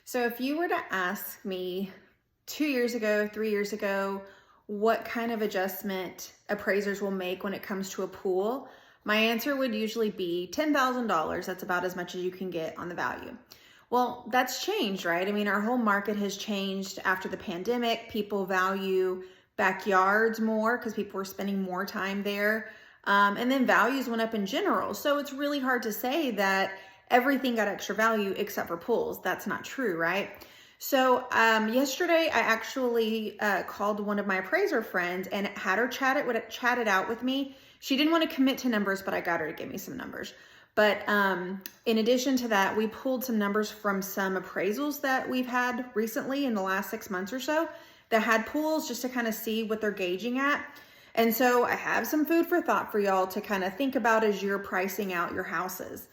So if you were to ask me 2 years ago, 3 years ago, what kind of adjustment appraisers will make when it comes to a pool, my answer would usually be $10,000. That's about as much as you can get on the value. Well, that's changed, right? I mean, our whole market has changed after the pandemic. People value backyards more because people were spending more time there. And then values went up in general. So it's really hard to say that everything got extra value except for pools. That's not true, right? So yesterday I actually called one of my appraiser friends and had her chat it out with me. She didn't want to commit to numbers, but I got her to give me some numbers. But in addition to that, we pulled some numbers from some appraisals that we've had recently in the last 6 months or so that had pools, just to kind of see what they're gauging at. And so I have some food for thought for y'all to kind of think about as you're pricing out your houses.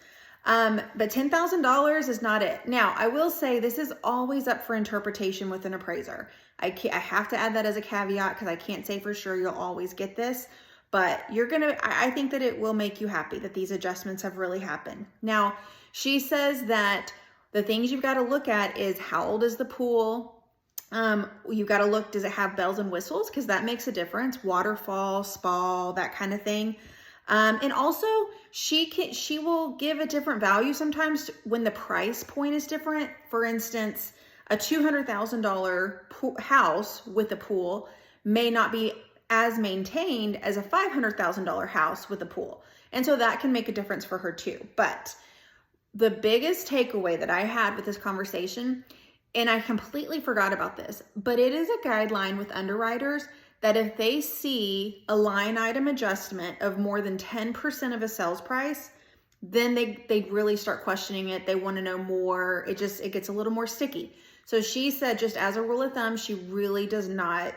But $10,000 is not it. Now, I will say this is always up for interpretation with an appraiser. I have to add that as a caveat because I can't say for sure you'll always get this, but I think that it will make you happy that these adjustments have really happened. Now, she says that the things you've got to look at is how old is the pool? You've got to look, does it have bells and whistles? Because that makes a difference. Waterfall, spa, that kind of thing. And also she will give a different value sometimes when the price point is different. For instance, a $200,000 house with a pool may not be as maintained as a $500,000 house with a pool. And so that can make a difference for her too. But the biggest takeaway that I had with this conversation, and I completely forgot about this, but it is a guideline with underwriters that if they see a line item adjustment of more than 10% of a sales price, then they really start questioning it. They want to know more. It gets a little more sticky. So she said, just as a rule of thumb, she really does not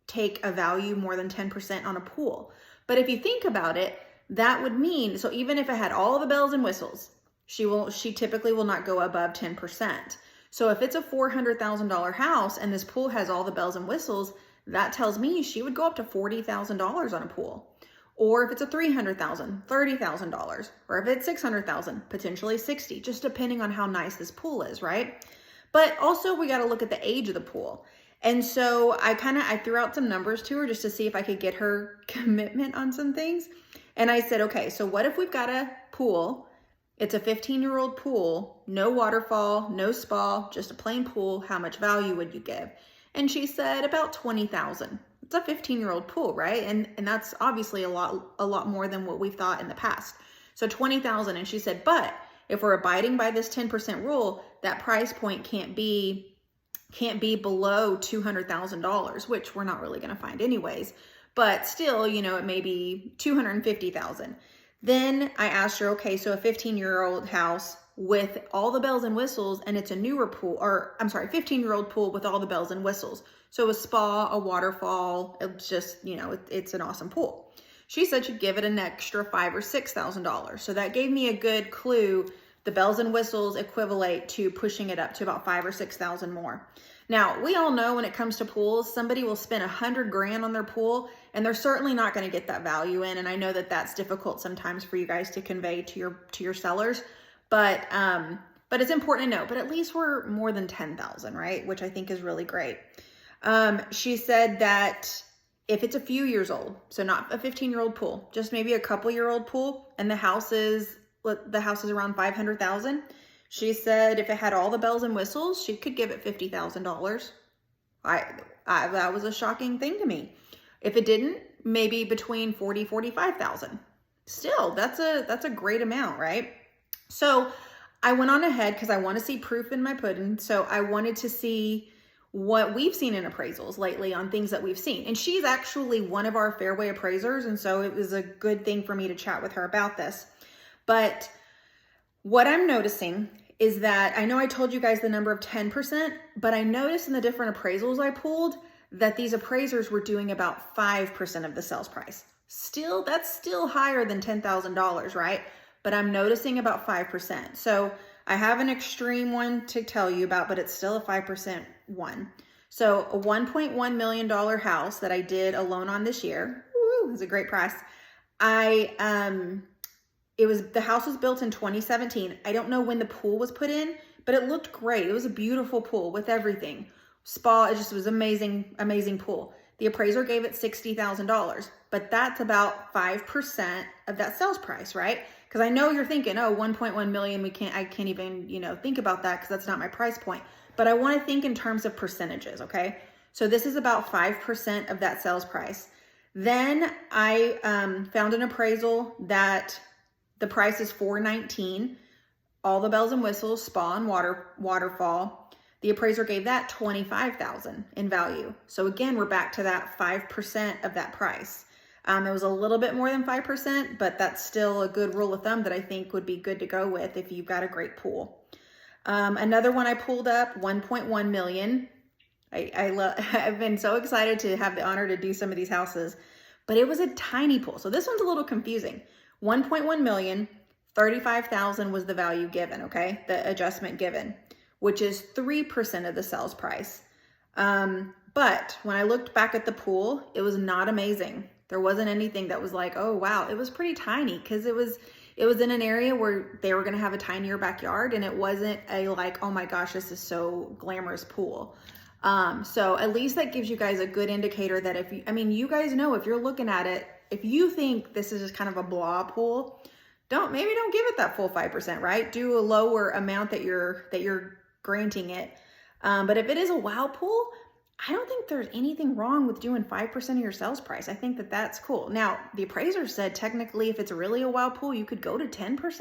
take a value more than 10% on a pool. But if you think about it, that would mean, so even if it had all the bells and whistles, she typically will not go above 10%. So if it's a $400,000 house and this pool has all the bells and whistles, that tells me she would go up to $40,000 on a pool. Or if it's a $300,000, $30,000, or if it's $600,000, potentially $60,000, just depending on how nice this pool is, right? But also we got to look at the age of the pool. And so I threw out some numbers to her just to see if I could get her commitment on some things. And I said, okay, so what if we've got a pool? It's a 15-year-old pool, no waterfall, no spa, just a plain pool. How much value would you give? And she said about $20,000. It's a 15-year-old pool, right? And that's obviously a lot more than what we've thought in the past. So $20,000. And she said, but if we're abiding by this 10% rule, that price point can't be below $200,000, which we're not really going to find anyways. But still, it may be $250,000. Then I asked her, okay, so a 15-year-old house with all the bells and whistles, and it's a newer pool, 15-year-old pool with all the bells and whistles. So a spa, a waterfall, it's just, it's an awesome pool. She said she'd give it an extra $5,000 or $6,000. So that gave me a good clue. The bells and whistles equivalent to pushing it up to about $5,000 or $6,000 more. Now, we all know when it comes to pools, somebody will spend $100,000 on their pool, and they're certainly not going to get that value in. And I know that that's difficult sometimes for you guys to convey to your sellers, but it's important to know. But at least we're more than 10,000, right? Which I think is really great. She said that if it's a few years old, so not a 15-year-old pool, just maybe a couple-year-old pool, and the house is around $500,000. She said if it had all the bells and whistles, she could give it $50,000. That was a shocking thing to me. If it didn't, maybe between $40,000, $45,000. Still, that's a great amount, right? So I went on ahead because I want to see proof in my pudding. So I wanted to see what we've seen in appraisals lately on things that we've seen. And she's actually one of our fairway appraisers. And so it was a good thing for me to chat with her about this. But what I'm noticing is that, I know I told you guys the number of 10%, but I noticed in the different appraisals I pulled that these appraisers were doing about 5% of the sales price. That's still higher than $10,000, right? But I'm noticing about 5%. So I have an extreme one to tell you about, but it's still a 5% one. So a $1.1 million house that I did a loan on this year, it was a great price. The house was built in 2017. I don't know when the pool was put in, but it looked great. It was a beautiful pool with everything. Spa, it just was amazing, amazing pool. The appraiser gave it $60,000, but that's about 5% of that sales price, right? Because I know you're thinking, oh, 1.1 million, I can't even, think about that because that's not my price point. But I want to think in terms of percentages, okay? So this is about 5% of that sales price. Then I found an appraisal that the price is $419, all the bells and whistles, spa and waterfall. The appraiser gave that $25,000 in value. So again, we're back to that 5% of that price. It was a little bit more than 5%, but that's still a good rule of thumb that I think would be good to go with if you've got a great pool. Another one I pulled up, 1.1 million. I've been so excited to have the honor to do some of these houses, but it was a tiny pool. So this one's a little confusing. 1.1 million, 35,000 was the value given, okay? The adjustment given, which is 3% of the sales price. But when I looked back at the pool, it was not amazing. There wasn't anything that was like, oh, wow. It was pretty tiny because it was in an area where they were going to have a tinier backyard, and it wasn't a like, oh my gosh, this is so glamorous pool. So at least that gives you guys a good indicator that you guys know, if you're looking at it, if you think this is just kind of a blah pool, maybe don't give it that full 5%, right? Do a lower amount that you're granting it. But if it is a wow pool, I don't think there's anything wrong with doing 5% of your sales price. I think that that's cool. Now, the appraiser said technically if it's really a wow pool, you could go to 10%.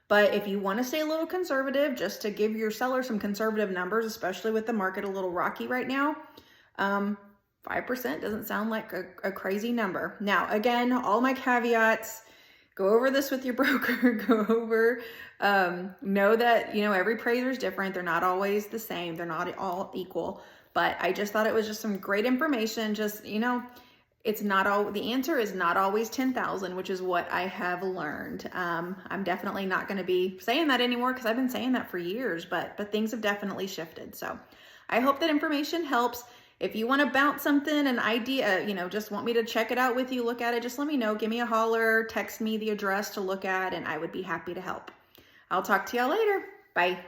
But if you want to stay a little conservative, just to give your seller some conservative numbers, especially with the market a little rocky right now, 5% doesn't sound like a crazy number. Now, again, all my caveats, go over this with your broker, go over, know that, every appraiser is different. They're not always the same. They're not all equal. But I just thought it was just some great information. Just, it's not all, the answer is not always 10,000, which is what I have learned. I'm definitely not going to be saying that anymore because I've been saying that for years, but things have definitely shifted. So I hope that information helps. If you want to bounce something, an idea, just want me to check it out with you, look at it, just let me know. Give me a holler, text me the address to look at, and I would be happy to help. I'll talk to y'all later. Bye.